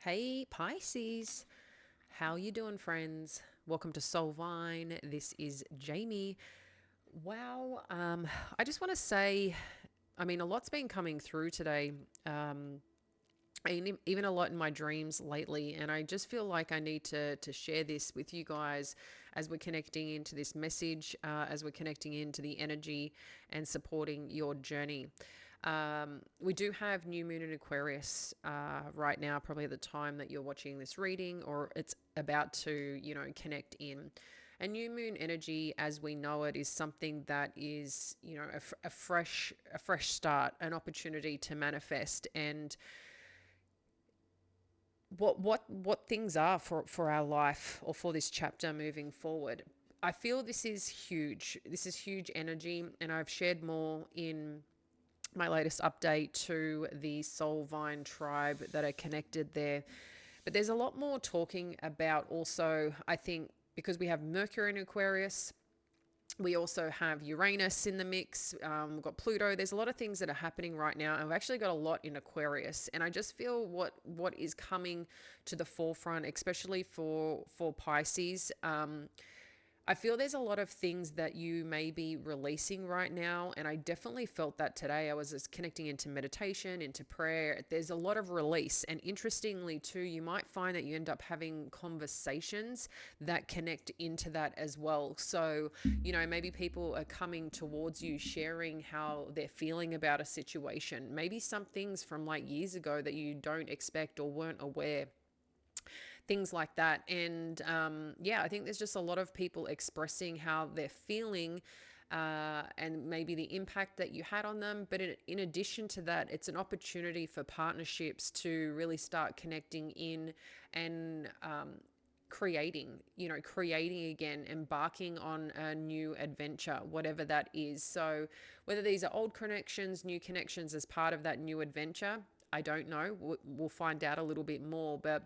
Hey Pisces, how you doing, friends? Welcome to Soul Vine. This is Jamie. Wow, I just want to say, a lot's been coming through today. Even a lot in my dreams lately, and I just feel like I need to share this with you guys as we're connecting into this message, as we're connecting into the energy and supporting your journey. We do have new moon in Aquarius right now, probably at the time that you're watching this reading, or it's about to, connect in. And new moon energy, as we know it, is something that is, a fresh start, an opportunity to manifest and what things are for our life or for this chapter moving forward. I feel this is huge. This is huge energy, and I've shared more in my latest update to the Soul Vine tribe that are connected there. But there's a lot more talking about also, I think, because we have Mercury in Aquarius, we also have Uranus in the mix. We've got Pluto. There's a lot of things that are happening right now, and we've actually got a lot in Aquarius. And I just feel what is coming to the forefront, especially for Pisces. I feel there's a lot of things that you may be releasing right now, and I definitely felt that today. I was just connecting into meditation, into prayer. There's a lot of release, and interestingly too, you might find that you end up having conversations that connect into that as well. So, maybe people are coming towards you, sharing how they're feeling about a situation, maybe some things from like years ago that you don't expect or weren't aware, things like that. And yeah, I think there's just a lot of people expressing how they're feeling, and maybe the impact that you had on them. But in addition to that, it's an opportunity for partnerships to really start connecting in and creating again, embarking on a new adventure, whatever that is. So whether these are old connections, new connections as part of that new adventure, I don't know. We'll find out a little bit more. But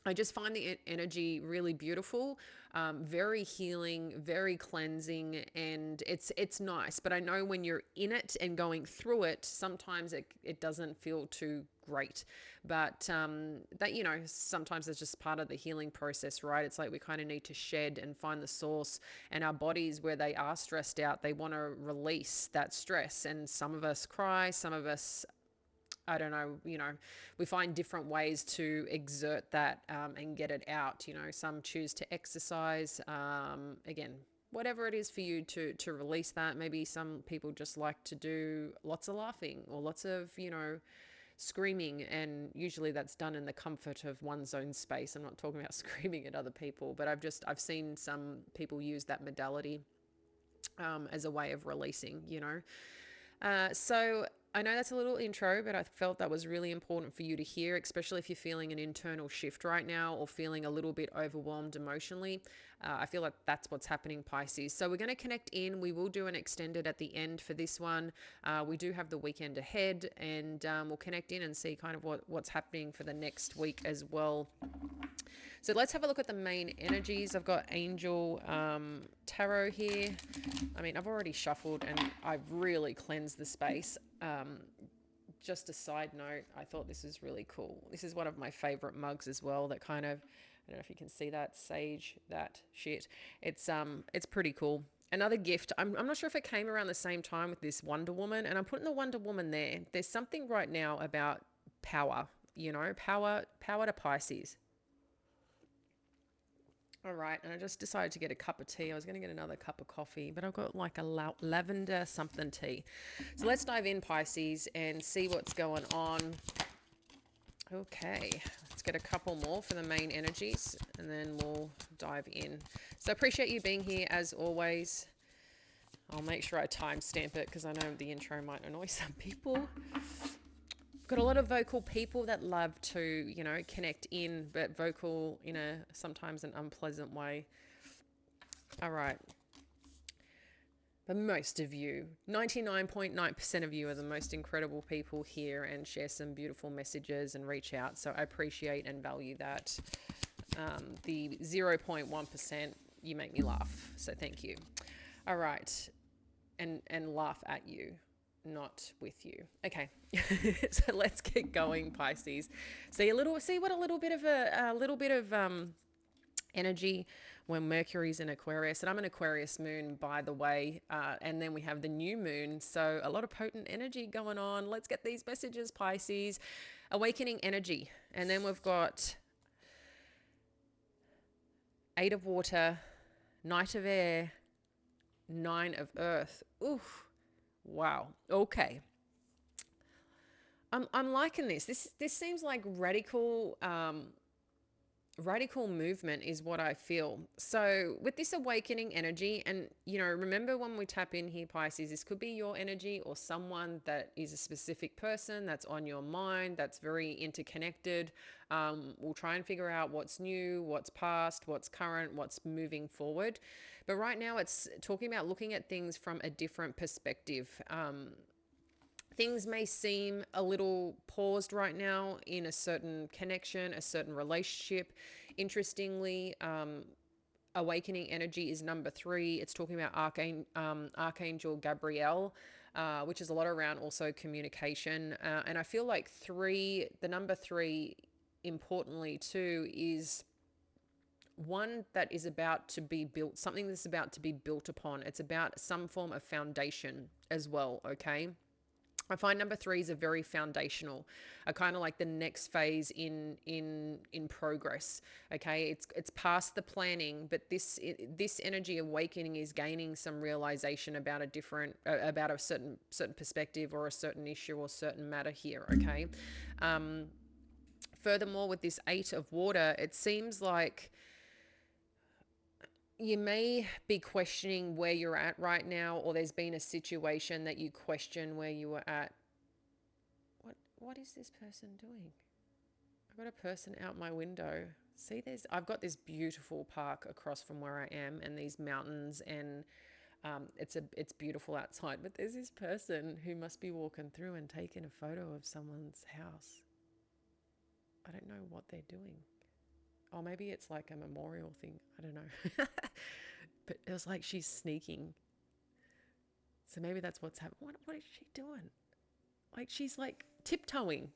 I just find the energy really beautiful, very healing, very cleansing, and it's nice. But I know when you're in it and going through it, sometimes it doesn't feel too great. But that, sometimes it's just part of the healing process, right? It's like we kind of need to shed and find the source, and our bodies, where they are stressed out, they want to release that stress. And some of us cry, some of us, I don't know, we find different ways to exert that, and get it out. Some choose to exercise. Again, whatever it is for you to release that. Maybe some people just like to do lots of laughing or lots of, screaming. And usually that's done in the comfort of one's own space. I'm not talking about screaming at other people, but I've seen some people use that modality, as a way of releasing. So I know that's a little intro, but I felt that was really important for you to hear, especially if you're feeling an internal shift right now or feeling a little bit overwhelmed emotionally. I feel like that's what's happening, Pisces. So we're going to connect in. We will do an extended at the end for this one. We do have the weekend ahead, and we'll connect in and see kind of what's happening for the next week as well. So let's have a look at the main energies. I've got Angel Tarot here. I've already shuffled and I've really cleansed the space. Just a side note, I thought this was really cool. This is one of my favorite mugs as well, that kind of, I don't know if you can see that, sage, that shit. It's pretty cool. Another gift. I'm not sure if it came around the same time with this Wonder Woman, and I'm putting the Wonder Woman there. There's something right now about power, power to Pisces. All right, and I just decided to get a cup of tea. I was going to get another cup of coffee, but I've got like a lavender something tea. So let's dive in, Pisces, and see what's going on. Okay, let's get a couple more for the main energies, and then we'll dive in. So I appreciate you being here as always. I'll make sure I timestamp it because I know the intro might annoy some people. Got a lot of vocal people that love to, connect in, but vocal in a sometimes an unpleasant way. All right. But most of you, 99.9% of you, are the most incredible people here and share some beautiful messages and reach out. So I appreciate and value that. The 0.1%, you make me laugh. So thank you. All right. And laugh at you. not with you. Okay, so let's get going, Pisces. See what a little bit of energy when Mercury's in Aquarius, and I'm an Aquarius moon, by the way, and then we have the new moon, so a lot of potent energy going on. Let's get these messages, Pisces. Awakening energy, and then we've got Eight of Water, Knight of Air, Nine of Earth. Oof. Wow. Okay. I'm liking this. This seems like radical movement is what I feel. So with this awakening energy, and remember when we tap in here, Pisces, this could be your energy or someone that is a specific person that's on your mind, that's very interconnected. We'll try and figure out what's new, what's past, what's current, what's moving forward. But right now it's talking about looking at things from a different perspective. Things may seem a little paused right now in a certain connection, a certain relationship. Interestingly, awakening energy is number 3. It's talking about Archangel Gabriel, which is a lot around also communication. And I feel like the number 3, importantly too, is one that is about to be built, something that's about to be built upon. It's about some form of foundation as well, okay? I find number 3s are very foundational, are kind of like the next phase in progress. Okay, it's past the planning, but this energy awakening is gaining some realization about about a certain perspective or a certain issue or certain matter here. Okay, furthermore, with this 8 of Water, it seems like you may be questioning where you're at right now, or there's been a situation that you question where you were at. What is this person doing? I've got a person out my window. See, I've got this beautiful park across from where I am, and these mountains, and it's beautiful outside. But there's this person who must be walking through and taking a photo of someone's house. I don't know what they're doing. Oh, maybe it's like a memorial thing. I don't know. But it was like she's sneaking. So maybe that's what's happening. What is she doing? Like she's like tiptoeing.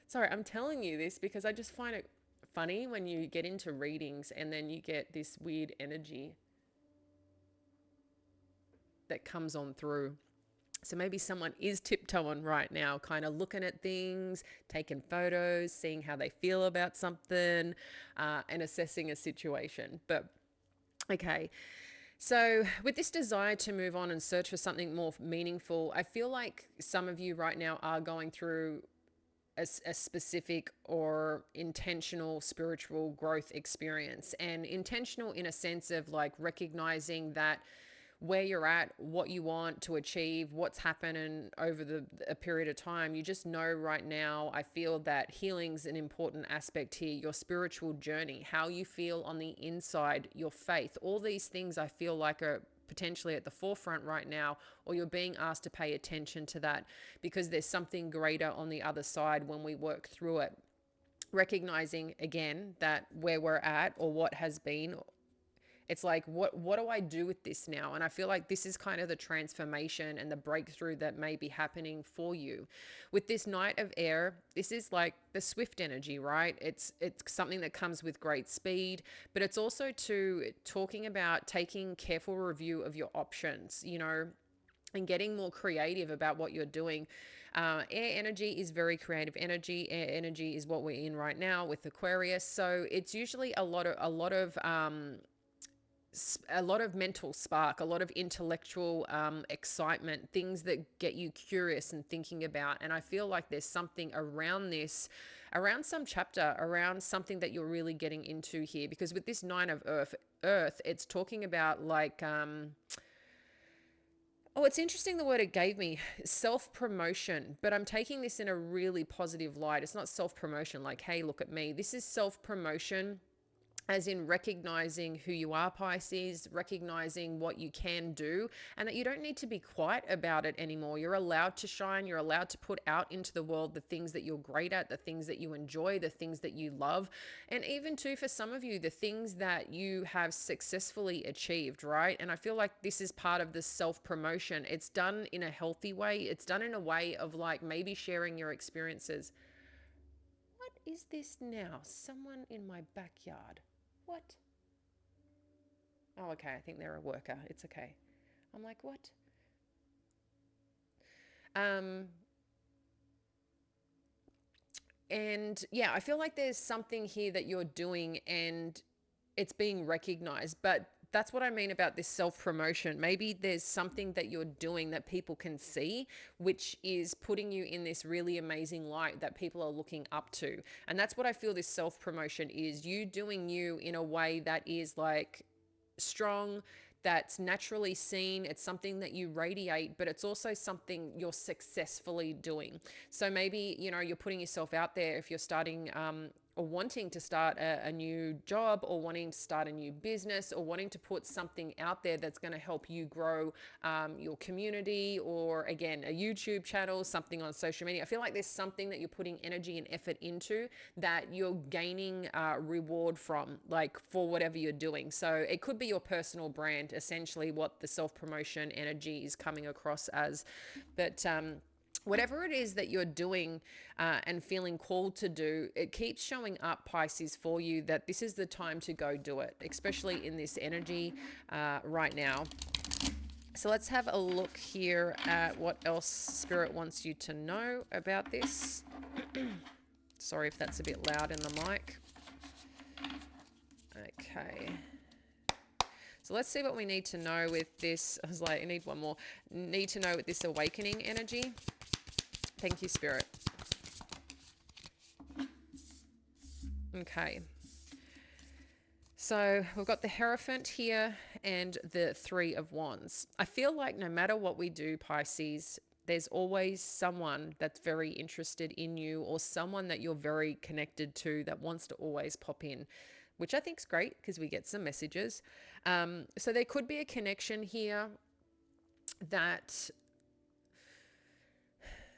Sorry, I'm telling you this because I just find it funny when you get into readings and then you get this weird energy that comes on through. So maybe someone is tiptoeing right now, kind of looking at things, taking photos, seeing how they feel about something, and assessing a situation. But okay, so with this desire to move on and search for something more meaningful, I feel like some of you right now are going through a specific or intentional spiritual growth experience, and intentional in a sense of like recognizing that where you're at, what you want to achieve, what's happening over a period of time. You just know right now, I feel that healing's an important aspect here. Your spiritual journey, how you feel on the inside, your faith, all these things I feel like are potentially at the forefront right now, or you're being asked to pay attention to that because there's something greater on the other side when we work through it. Recognizing again that where we're at or what has been, it's like, what do I do with this now? And I feel like this is kind of the transformation and the breakthrough that may be happening for you. With this Knight of Air, this is like the swift energy, right? It's something that comes with great speed, but it's also talking about taking careful review of your options, and getting more creative about what you're doing. Air energy is very creative energy. Air energy is what we're in right now with Aquarius. So it's usually a lot of mental spark, a lot of intellectual excitement, things that get you curious and thinking about. And I feel like there's something around this, around some chapter, around something that you're really getting into here. Because with this Nine of Earth, it's talking about like, it's interesting the word it gave me, self-promotion. But I'm taking this in a really positive light. It's not self-promotion like, hey, look at me. This is self-promotion as in recognizing who you are, Pisces, recognizing what you can do, and that you don't need to be quiet about it anymore. You're allowed to shine. You're allowed to put out into the world the things that you're great at, the things that you enjoy, the things that you love. And even too, for some of you, the things that you have successfully achieved, right? And I feel like this is part of the self-promotion. It's done in a healthy way. It's done in a way of like maybe sharing your experiences. What is this now? Someone in my backyard. What? Oh, okay. I think they're a worker. It's okay. I'm like, what? Um, and yeah, I feel like there's something here that you're doing and it's being recognized. But that's what I mean about this self promotion. Maybe there's something that you're doing that people can see, which is putting you in this really amazing light that people are looking up to. And that's what I feel this self promotion is, you doing you in a way that is like strong, that's naturally seen. It's something that you radiate, but it's also something you're successfully doing. So maybe, you know, you're putting yourself out there if you're starting or wanting to start a new job, or wanting to start a new business, or wanting to put something out there that's going to help you grow your community, or again, a YouTube channel, something on social media. I feel like there's something that you're putting energy and effort into that you're gaining reward from, like for whatever you're doing. So it could be your personal brand, essentially what the self-promotion energy is coming across as. But whatever it is that you're doing and feeling called to do, it keeps showing up, Pisces, for you that this is the time to go do it, especially in this energy right now. So let's have a look here at what else Spirit wants you to know about this. Sorry if that's a bit loud in the mic. Okay. So let's see what we need to know with this. I was like, I need one more. Need to know with this awakening energy. Thank you, Spirit. Okay. So we've got the Hierophant here and the Three of Wands. I feel like no matter what we do, Pisces, there's always someone that's very interested in you, or someone that you're very connected to that wants to always pop in, which I think is great because we get some messages. So there could be a connection here that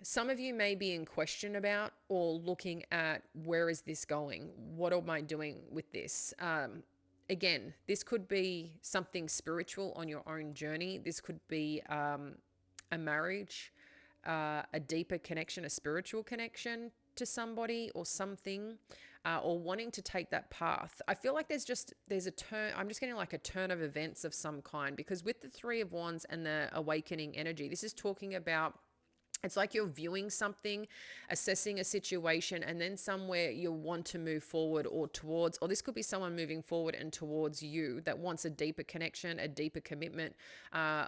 some of you may be in question about, or looking at, where is this going? What am I doing with this? Again, this could be something spiritual on your own journey. This could be a marriage, a deeper connection, a spiritual connection to somebody or something, or wanting to take that path. I feel like there's a turn. I'm just getting like a turn of events of some kind, because with the Three of Wands and the awakening energy, this is talking about, it's like you're viewing something, assessing a situation, and then somewhere you want to move forward or towards, or this could be someone moving forward and towards you that wants a deeper connection, a deeper commitment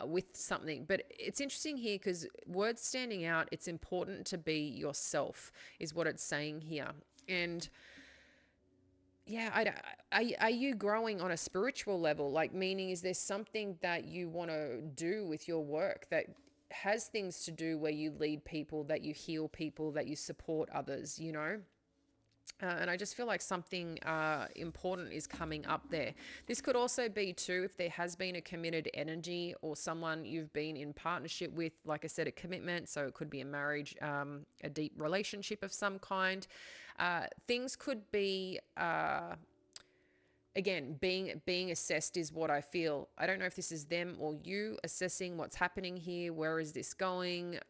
with something. But it's interesting here because words standing out, it's important to be yourself is what it's saying here. And yeah, are you growing on a spiritual level? Like, meaning, is there something that you want to do with your work that has things to do where you lead people, that you heal people, that you support others, you know? And I just feel like something important is coming up there. This could also be too, if there has been a committed energy, or someone you've been in partnership with, like I said, a commitment. So it could be a marriage, a deep relationship of some kind. Things could be again, being assessed is what I feel. I don't know if this is them or you assessing what's happening here. Where is this going?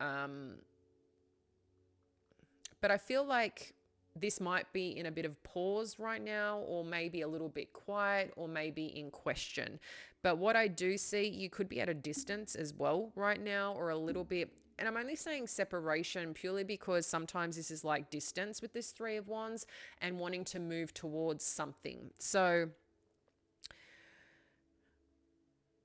But I feel like this might be in a bit of pause right now, or maybe a little bit quiet, or maybe in question. But what I do see, you could be at a distance as well right now, or a little bit. And I'm only saying separation purely because sometimes this is like distance with this Three of Wands and wanting to move towards something. So,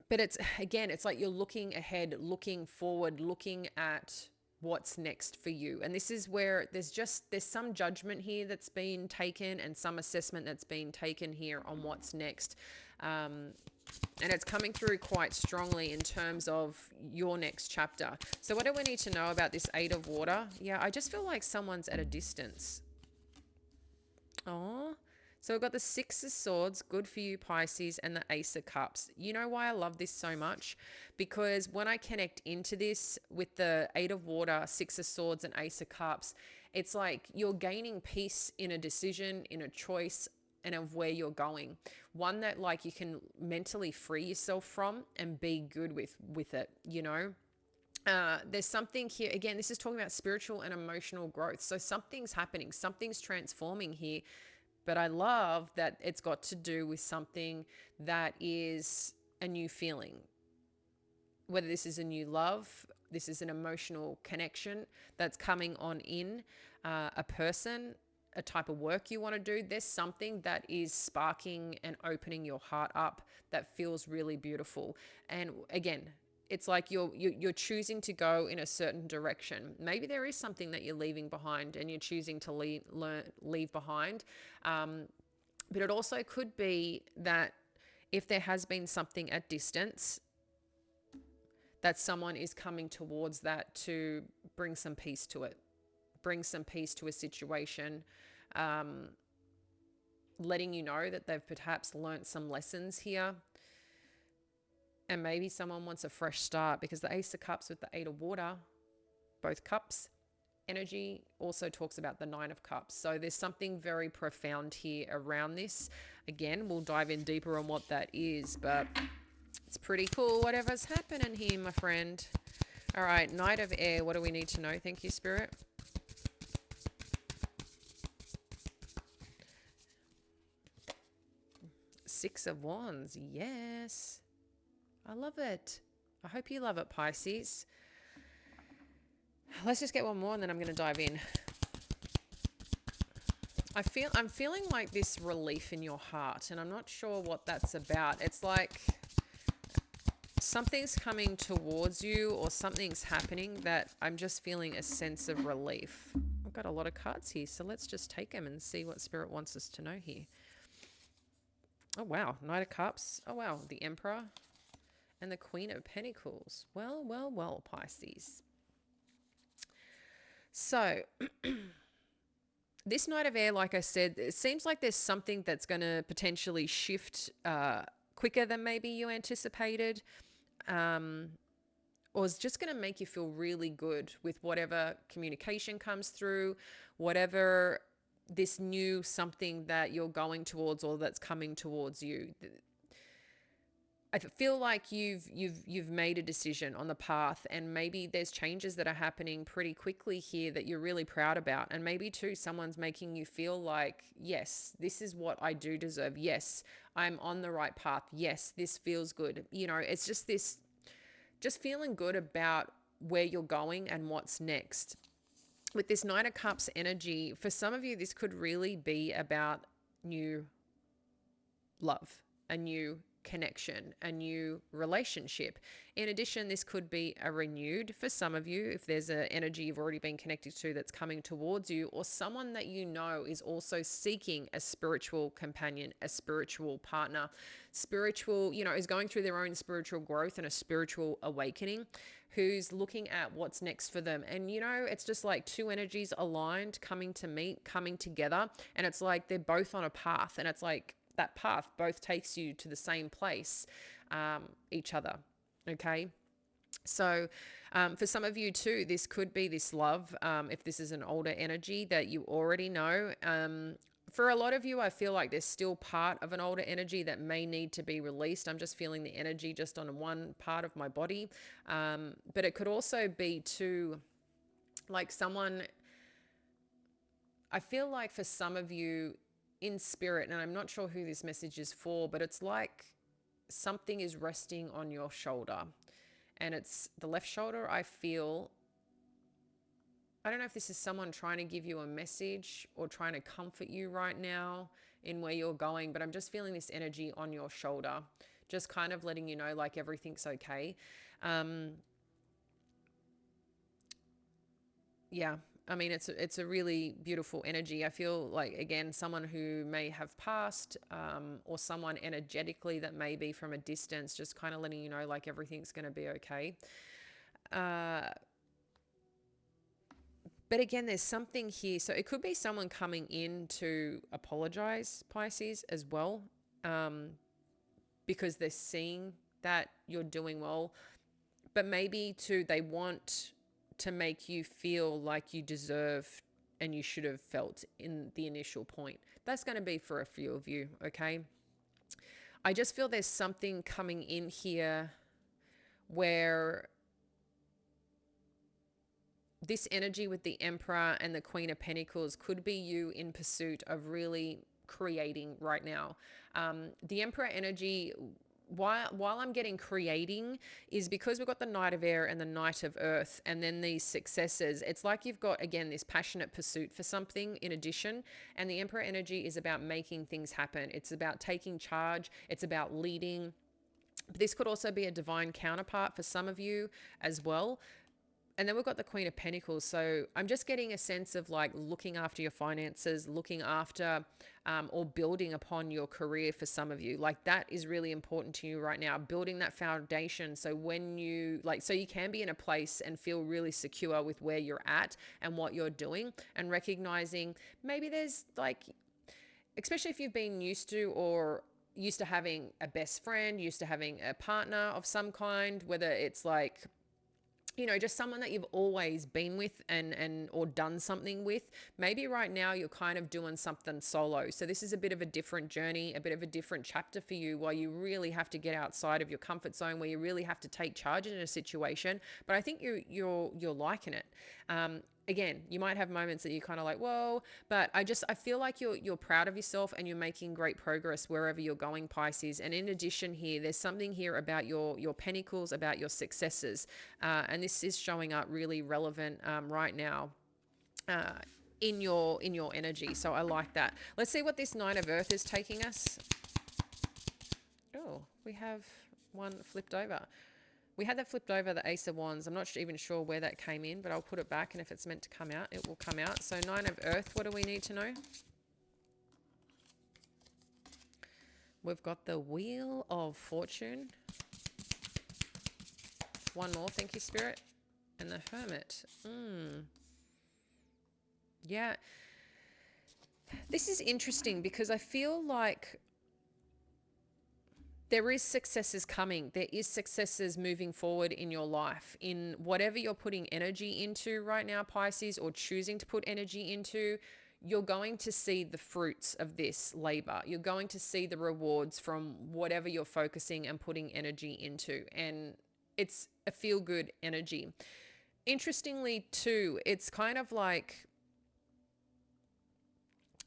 but it's, again, it's like you're looking ahead, looking forward, looking at what's next for you. And this is where there's some judgment here that's been taken, and some assessment that's been taken here on what's next. And it's coming through quite strongly in terms of your next chapter. So what do we need to know about this Eight of Water? Yeah, I just feel like someone's at a distance. Oh, So we've got the Six of Swords, good for you, Pisces, and the Ace of Cups. You know why I love this so much? Because when I connect into this with the Eight of Water, Six of Swords, and Ace of Cups, it's like you're gaining peace in a decision, in a choice, and of where you're going. One that like you can mentally free yourself from and be good with it, you know? There's something here again, this is talking about spiritual and emotional growth, so something's happening, something's transforming here, but I love that it's got to do with something that is a new feeling, whether this is a new love, this is an emotional connection that's coming on in, a person, a type of work you want to do. There's something that is sparking and opening your heart up that feels really beautiful. And again, it's like you're choosing to go in a certain direction. Maybe there is something that you're leaving behind and you're choosing to leave behind. But it also could be that if there has been something at distance, that someone is coming towards that to bring some peace to it, bring some peace to a situation, letting you know that they've perhaps learnt some lessons here. And maybe someone wants a fresh start, because the Ace of Cups with the Eight of Water, both cups, energy also talks about the Nine of Cups. So there's something very profound here around this. Again, we'll dive in deeper on what that is, but it's pretty cool whatever's happening here, my friend. All right, Knight of Air, what do we need to know? Thank you, Spirit. Six of Wands, yes. I love it. I hope you love it, Pisces. Let's just get one more and then I'm going to dive in. I'm feeling like this relief in your heart, and I'm not sure what that's about. It's like something's coming towards you or something's happening that I'm just feeling a sense of relief. I've got a lot of cards here, so let's just take them and see what Spirit wants us to know here. Oh, wow. Knight of Cups. Oh, wow. The Emperor and the Queen of Pentacles. Well, well, well, Pisces. So this Knight of Air, like I said, it seems like there's something that's going to potentially shift quicker than maybe you anticipated, or is just going to make you feel really good with whatever communication comes through, whatever this new something that you're going towards or that's coming towards you. I feel like you've made a decision on the path, and maybe there's changes that are happening pretty quickly here that you're really proud about. And maybe too, someone's making you feel like, yes, this is what I do deserve. Yes, I'm on the right path. Yes, this feels good. You know, it's just this, just feeling good about where you're going and what's next. With this Nine of Cups energy, for some of you, this could really be about new love, a new connection, a new relationship. In addition, this could be a renewed for some of you, if there's an energy you've already been connected to that's coming towards you, or someone that you know is also seeking a spiritual companion, a spiritual partner, spiritual, you know, is going through their own spiritual growth and a spiritual awakening, who's looking at what's next for them. And, you know, it's just like two energies aligned, coming to meet, coming together. And it's like they're both on a path, and it's like that path both takes you to the same place, each other. Okay. So for some of you too, this could be this love. If this is an older energy that you already know, for a lot of you, I feel like there's still part of an older energy that may need to be released. I'm just feeling the energy just on one part of my body. But it could also be too, like someone, I feel like for some of you in spirit, and I'm not sure who this message is for, but it's like something is resting on your shoulder, and it's the left shoulder. I feel, I don't know if this is someone trying to give you a message or trying to comfort you right now in where you're going, but I'm just feeling this energy on your shoulder, just kind of letting you know like everything's okay. Yeah, I mean, it's a really beautiful energy. I feel like, again, someone who may have passed, or someone energetically that may be from a distance, just kind of letting you know like everything's going to be okay. But But again, there's something here. So it could be someone coming in to apologize, Pisces, as well, because they're seeing that you're doing well. But maybe too, they want to make you feel like you deserve and you should have felt in the initial point. That's going to be for a few of you, okay? I just feel there's something coming in here where this energy with the Emperor and the Queen of Pentacles could be you in pursuit of really creating right now. The Emperor energy, while I'm getting creating, is because we've got the Knight of Air and the Knight of Earth, and then these successes. It's like you've got, again, this passionate pursuit for something in addition. And the Emperor energy is about making things happen. It's about taking charge. It's about leading. But this could also be a divine counterpart for some of you as well. And then we've got the Queen of Pentacles. So I'm just getting a sense of like looking after your finances, looking after or building upon your career for some of you. Like that is really important to you right now, building that foundation. So when you so you can be in a place and feel really secure with where you're at and what you're doing, and recognizing maybe there's like, especially if you've been used to having a best friend, used to having a partner of some kind, whether it's like, just someone that you've always been with and or done something with. Maybe right now you're kind of doing something solo. So this is a bit of a different journey, a bit of a different chapter for you, while you really have to get outside of your comfort zone, where you really have to take charge in a situation. But I think you're liking it. Again, you might have moments that you're kind of like, whoa, but I feel like you're proud of yourself and you're making great progress wherever you're going, Pisces. And in addition here, there's something here about your pentacles, about your successes. And this is showing up really relevant right now. In your energy. So I like that. Let's see what this Nine of Earth is taking us. Oh, we have one flipped over. We had that flipped over, the Ace of Wands. I'm not even sure where that came in, but I'll put it back, and if it's meant to come out, it will come out. So Nine of Earth, what do we need to know? We've got the Wheel of Fortune. One more, thank you, Spirit. And the Hermit. Yeah. This is interesting because I feel like there is successes coming. There is successes moving forward in your life, in whatever you're putting energy into right now, Pisces, or choosing to put energy into. You're going to see the fruits of this labor. You're going to see the rewards from whatever you're focusing and putting energy into. And it's a feel-good energy. Interestingly, too, it's kind of like,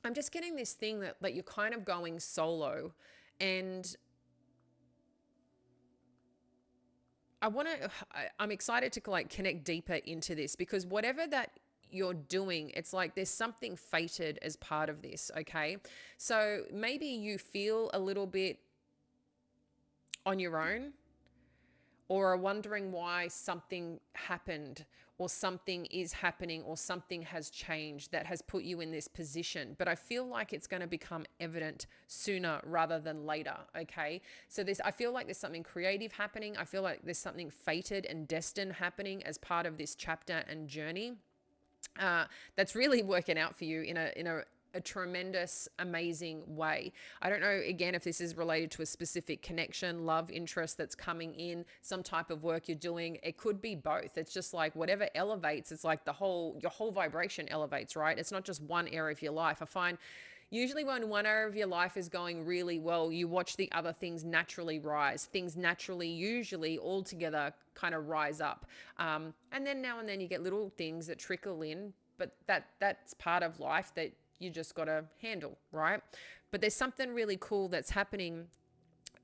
I'm just getting this thing that you're kind of going solo, and I'm excited to like connect deeper into this, because whatever that you're doing, it's like there's something fated as part of this, okay? So maybe you feel a little bit on your own, or are wondering why something happened, or something is happening, or something has changed that has put you in this position. But I feel like it's going to become evident sooner rather than later, okay? So I feel like there's something creative happening. I feel like there's something fated and destined happening as part of this chapter and journey that's really working out for you in a tremendous, amazing way. I don't know, again, if this is related to a specific connection, love, interest that's coming in, some type of work you're doing. It could be both. It's just like whatever elevates, it's like your whole vibration elevates, right? It's not just one area of your life. I find usually when one area of your life is going really well, you watch the other things naturally rise. Things naturally, usually all together, kind of rise up. And then now and then you get little things that trickle in, but that's part of life that you just got to handle, right? But there's something really cool that's happening.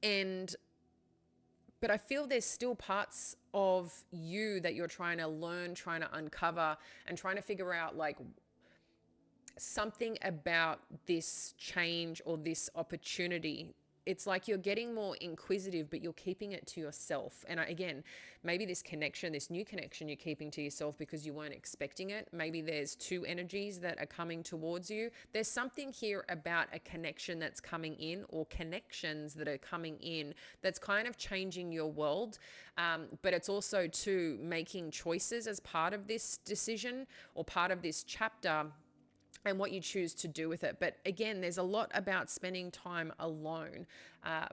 But I feel there's still parts of you that you're trying to learn, trying to uncover, and trying to figure out like something about this change or this opportunity it's like you're getting more inquisitive, but you're keeping it to yourself. And again, maybe this connection, this new connection, you're keeping to yourself because you weren't expecting it. Maybe there's two energies that are coming towards you. There's something here about a connection that's coming in, or connections that are coming in, that's kind of changing your world. But it's also too making choices as part of this decision or part of this chapter, and what you choose to do with it. But again, there's a lot about spending time alone,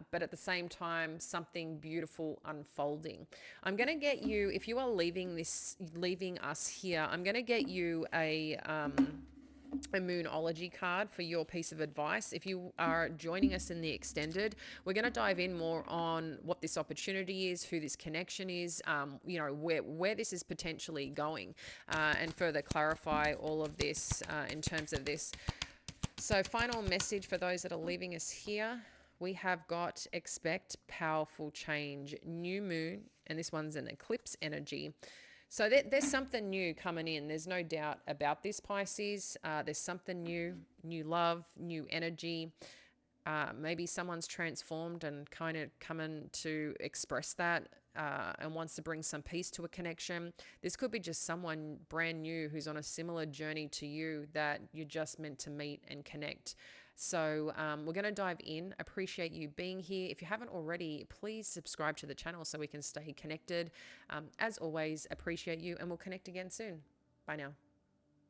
but at the same time, something beautiful unfolding. I'm going to get you, if you are leaving us here, I'm going to get you a moonology card for your piece of advice. If you are joining us in the extended, we're going to dive in more on what this opportunity is, who this connection is, where this is potentially going, and further clarify all of this in terms of this. So final message for those that are leaving us here. We have got expect powerful change, new moon, and this one's an eclipse energy. So there's something new coming in. There's no doubt about this, Pisces. There's something new, new love, new energy. Maybe someone's transformed and kind of coming to express that, and wants to bring some peace to a connection. This could be just someone brand new who's on a similar journey to you that you're just meant to meet and connect. So we're going to dive in. Appreciate you being here. If you haven't already, please subscribe to the channel so we can stay connected. As always, appreciate you, and we'll connect again soon. Bye now.